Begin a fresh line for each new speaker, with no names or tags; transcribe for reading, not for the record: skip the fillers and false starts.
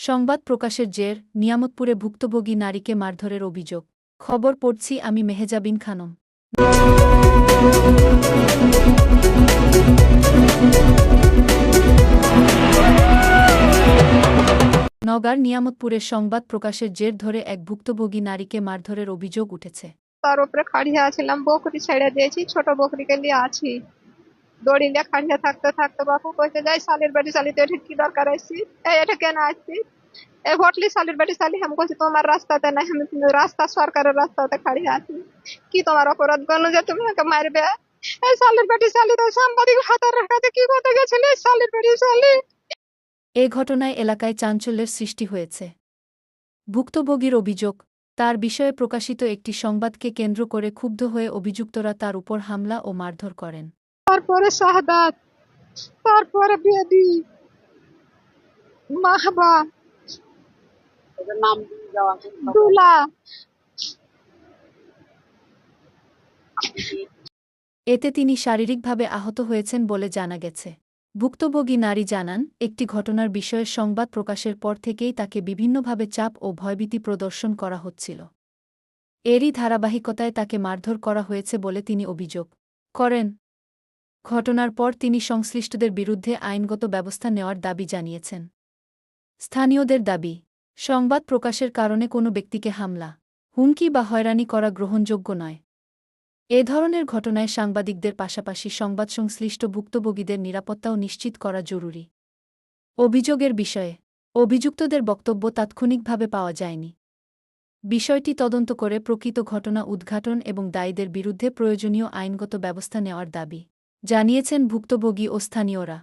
সংবাদ প্রকাশের জের, নিয়ামতপুরে ভুক্তভোগী নারীকে মারধরের অভিযোগ। খবর পড়ছি আমি মেহেজাবিন খানম। নওগাঁর নিয়ামতপুরে সংবাদ প্রকাশের জের ধরে এক ভুক্তভোগী নারীকে মারধরের অভিযোগ উঠেছে।
তার উপরে খাড়িয়ে আছিলাম, বকরি ছেড়ে দিয়েছি, ছোট বকরিকে নিয়ে আছি। দড়িলে খাড়িয়ে থাকতে থাকতে বাপু কইতে যাই, শালির বাড়ি শালিতে এটা কি দরকার আসছি, এটা কেন আসছি, এই ভটলি শালির বাড়ি শালি। আমি কইছি তোমার রাস্তাতে নাই, আমি রাস্তা সরকারের রাস্তাতে খাড়িয়ে আছি। কি তোমার অপরাধ গণ যে তুমি আমাকে মারবে? এই শালির বাড়ি শালি তো সাংবাদিক হাতের রেখাতে কি করতে গেছিলে শালির বাড়ি শালি।
এ ঘটনায় এলাকায় চাঞ্চল্যের সৃষ্টি হয়েছে। ভুক্তভোগীর অভিযোগ, তার বিষয়ে প্রকাশিত একটি সংবাদকে কেন্দ্র করে ক্ষুব্ধ হয়ে অভিযুক্তরা তার উপর হামলা ও মারধর করেন।
তারপরে শাহাদাত, তারপরে বেদি, মাহবা, দুলা।
এতে তিনি শারীরিকভাবে আহত হয়েছেন বলে জানা গেছে। ভুক্তভোগী নারী জানান, একটি ঘটনার বিষয়ে সংবাদ প্রকাশের পর থেকেই তাকে বিভিন্নভাবে চাপ ও ভয়ভীতি প্রদর্শন করা হচ্ছিল। এরই ধারাবাহিকতায় তাকে মারধর করা হয়েছে বলে তিনি অভিযোগ করেন। ঘটনার পর তিনি সংশ্লিষ্টদের বিরুদ্ধে আইনগত ব্যবস্থা নেওয়ার দাবি জানিয়েছেন। স্থানীয়দের দাবি, সংবাদ প্রকাশের কারণে কোনো ব্যক্তিকে হামলা, হুমকি বা হয়রানি করা গ্রহণযোগ্য নয়। এ ধরনের ঘটনায় সাংবাদিকদের পাশাপাশি সংবাদ সংশ্লিষ্ট ভুক্তভোগীদের নিরাপত্তাও নিশ্চিত করা জরুরি। অভিযোগের বিষয়ে অভিযুক্তদের বক্তব্য তাৎক্ষণিকভাবে পাওয়া যায়নি। বিষয়টি তদন্ত করে প্রকৃত ঘটনা উদ্ঘাটন এবং দায়ীদের বিরুদ্ধে প্রয়োজনীয় আইনগত ব্যবস্থা নেওয়ার দাবি জানিয়েছেন ভুক্তভোগী ও স্থানীয়রা।